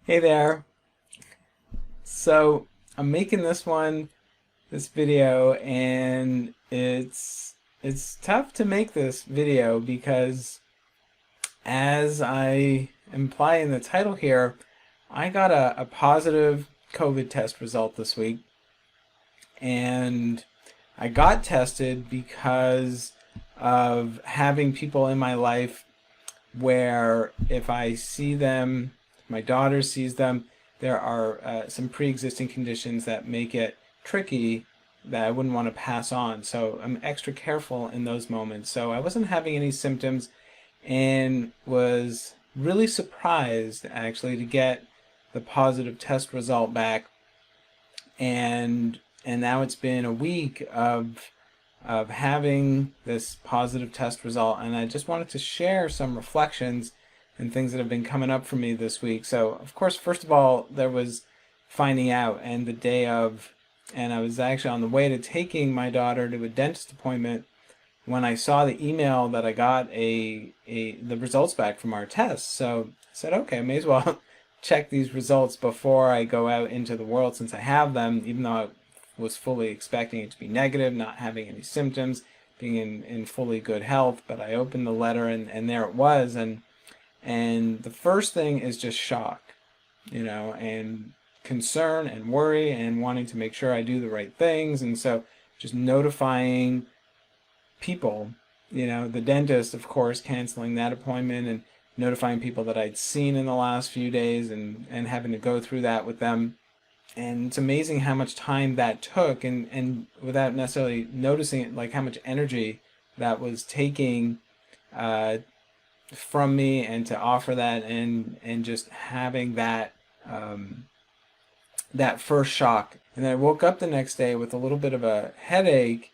Hey there. So I'm making this video, and it's tough to make this video because, as I imply in the title here, I got a positive COVID test result this week, and I got tested because of having people in my life where if I see them, my daughter sees them, there are some pre-existing conditions that make it tricky that I wouldn't want to pass on. So I'm extra careful in those moments. So I wasn't having any symptoms and was really surprised actually to get the positive test result back. And now it's been a week of having this positive test result, and I just wanted to share some reflections and things that have been coming up for me this week. So, of course, first of all, there was finding out, and the day of, and I was actually on the way to taking my daughter to a dentist appointment when I saw the email that I got the results back from our test. So I said, okay, I may as well check these results before I go out into the world since I have them, even though I was fully expecting it to be negative, not having any symptoms, being in fully good health. But I opened the letter, and there it was. And the first thing is just shock, and concern and worry and wanting to make sure I do the right things. And so just notifying people, the dentist, of course, canceling that appointment and notifying people that I'd seen in the last few days, and having to go through that with them. And it's amazing how much time that took, and without necessarily noticing it, like how much energy that was taking uh, from me, and to offer that, and just having that first shock. And then I woke up the next day with a little bit of a headache,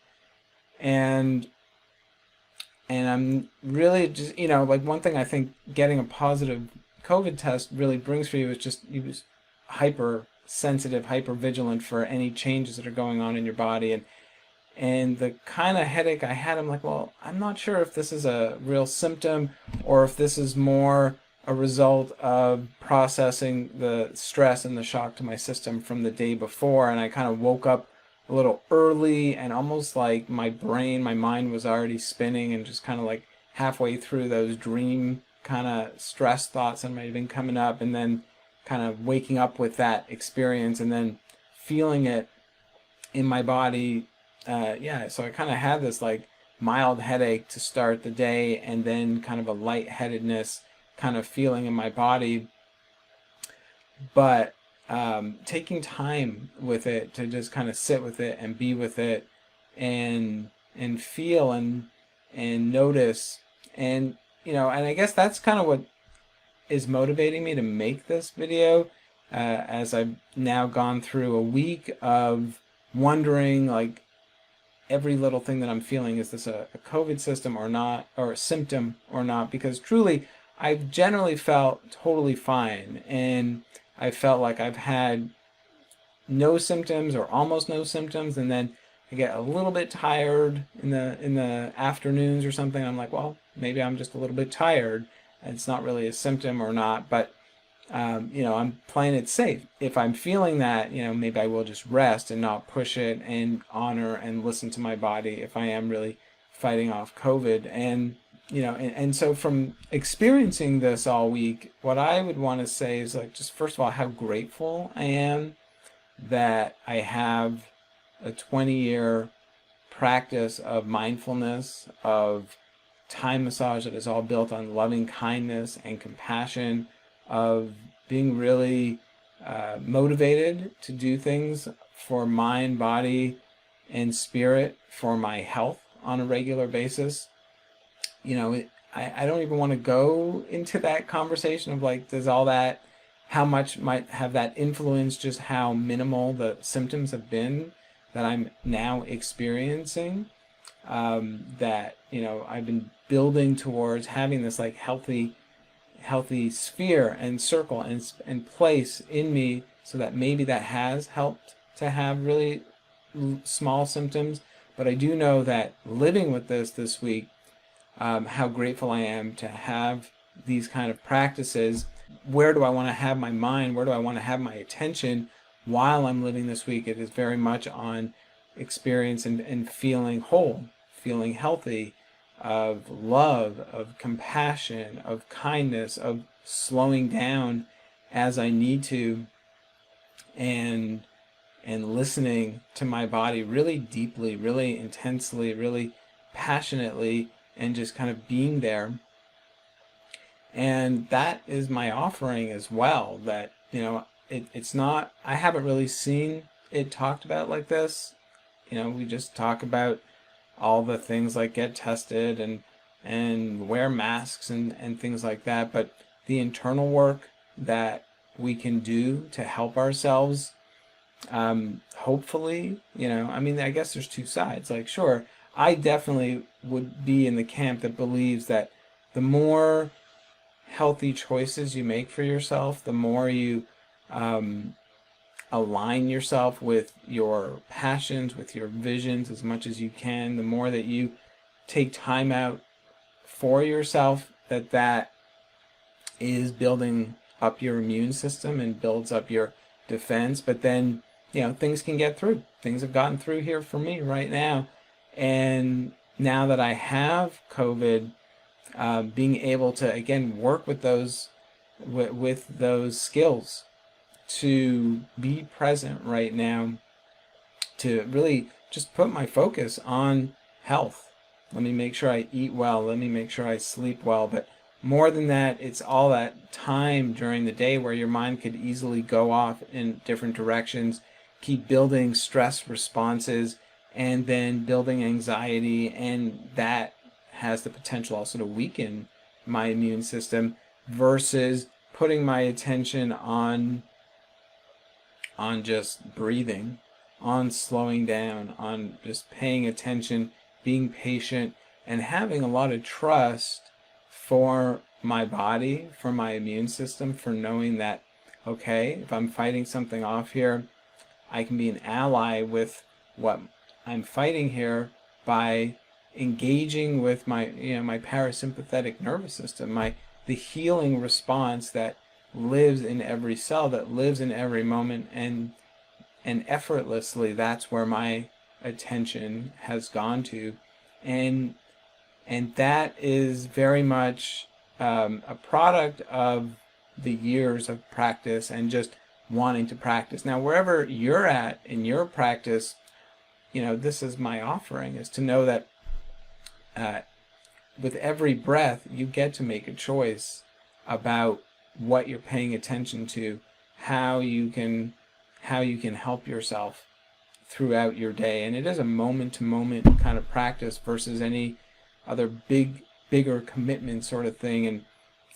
and I'm really just, like, one thing I think getting a positive COVID test really brings for you is just you was hyper sensitive, hyper vigilant for any changes that are going on in your body. And the kind of headache I had, I'm like, well, I'm not sure if this is a real symptom or if this is more a result of processing the stress and the shock to my system from the day before. And I kind of woke up a little early, and almost like my mind was already spinning, and just kind of like halfway through those dream kind of stress thoughts that might have been coming up, and then kind of waking up with that experience, and then feeling it in my body. So I kind of had this like mild headache to start the day, and then kind of a lightheadedness kind of feeling in my body. But taking time with it to just kind of sit with it and be with it, and feel and notice, and I guess that's kind of what is motivating me to make this video, as I've now gone through a week of wondering, like, every little thing that I'm feeling, is this a COVID system or not, or a symptom or not? Because truly, I've generally felt totally fine, and I felt like I've had no symptoms or almost no symptoms, and then I get a little bit tired in the afternoons or something. I'm like, well, maybe I'm just a little bit tired. It's not really a symptom or not, but I'm playing it safe. If I'm feeling that, maybe I will just rest and not push it, and honor and listen to my body if I am really fighting off COVID. And so from experiencing this all week, what I would want to say is, like, just first of all, how grateful I am that I have a 20-year practice of mindfulness, of time massage that is all built on loving kindness and compassion, of being really motivated to do things for mind, body, and spirit for my health on a regular basis. I don't even want to go into that conversation of, like, does all that, how much might have that influence just how minimal the symptoms have been that I'm now experiencing. That I've been building towards having this, like, healthy sphere and circle and place in me, so that maybe that has helped to have really small symptoms. But I do know that living with this week, how grateful I am to have these kind of practices where do I want to have my mind? Where do I want to have my attention while I'm living this week? It is very much on experience and feeling whole, feeling healthy, of love, of compassion, of kindness, of slowing down as I need to, and listening to my body really deeply, really intensely, really passionately, and just kind of being there. And that is my offering as well. That, it's not, I haven't really seen it talked about like this. We just talk about all the things like get tested and wear masks and things like that. But the internal work that we can do to help ourselves, hopefully, I guess there's two sides. Like, sure, I definitely would be in the camp that believes that the more healthy choices you make for yourself, the more you align yourself with your passions, with your visions as much as you can, the more that you take time out for yourself, that is building up your immune system and builds up your defense. But then, things can get through. Things have gotten through here for me right now. And now that I have COVID, being able to, again, work with those skills to be present right now, to really just put my focus on health. Let me make sure I eat well. Let me make sure I sleep well. But more than that, it's all that time during the day where your mind could easily go off in different directions, keep building stress responses, and then building anxiety, and that has the potential also to weaken my immune system, versus putting my attention on just breathing, on slowing down, on just paying attention, being patient, and having a lot of trust for my body, for my immune system, for knowing that, okay, if I'm fighting something off here, I can be an ally with what I'm fighting here by engaging with my my parasympathetic nervous system, the healing response that lives in every cell, that lives in every moment, and effortlessly that's where my attention has gone to. And that is very much a product of the years of practice and just wanting to practice. Now, wherever you're at in your practice, this is my offering, is to know that with every breath, you get to make a choice about what you're paying attention to, how you can help yourself throughout your day. And it is a moment-to-moment kind of practice versus any other bigger commitment sort of thing.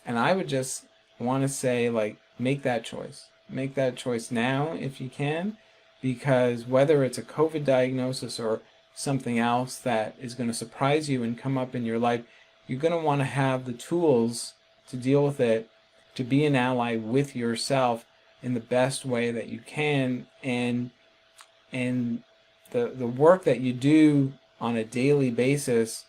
And I would just want to say, like, make that choice. Make that choice now if you can, because whether it's a COVID diagnosis or something else that is going to surprise you and come up in your life, you're going to want to have the tools to deal with it, to be an ally with yourself in the best way that you can. And the work that you do on a daily basis,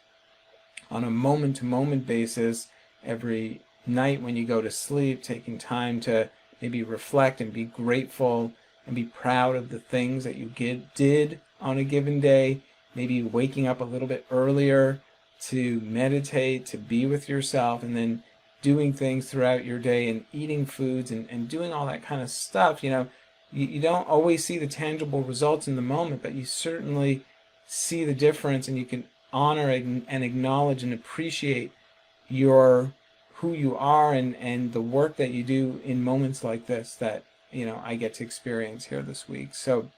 on a moment-to-moment basis, every night when you go to sleep, taking time to maybe reflect and be grateful and be proud of the things that you did on a given day, maybe waking up a little bit earlier to meditate, to be with yourself, and then doing things throughout your day and eating foods and doing all that kind of stuff. You don't always see the tangible results in the moment, but you certainly see the difference, and you can honor and acknowledge and appreciate who you are and the work that you do in moments like this that I get to experience here this week. So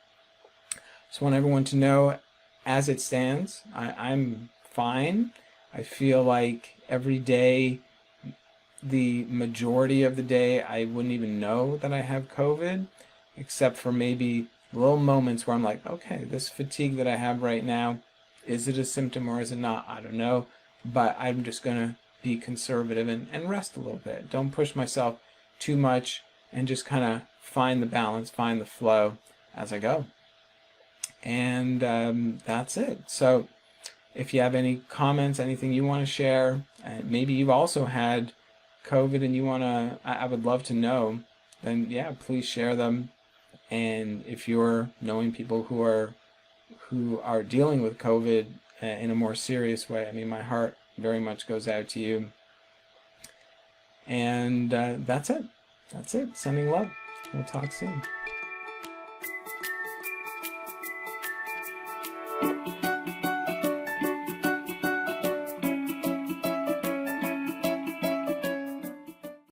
just want everyone to know, as it stands, I'm fine. I feel like every day, the majority of the day, I wouldn't even know that I have COVID, except for maybe little moments where I'm like, okay, this fatigue that I have right now, is it a symptom or is it not? I don't know, but I'm just going to be conservative and rest a little bit. Don't push myself too much, and just kind of find the balance, find the flow as I go. And that's it. So if you have any comments, anything you want to share, maybe you've also had COVID and you want to, I would love to know, then yeah, please share them. And if you're knowing people who are dealing with COVID in a more serious way, I mean, my heart very much goes out to you. And that's it. That's it. Sending love. We'll talk soon.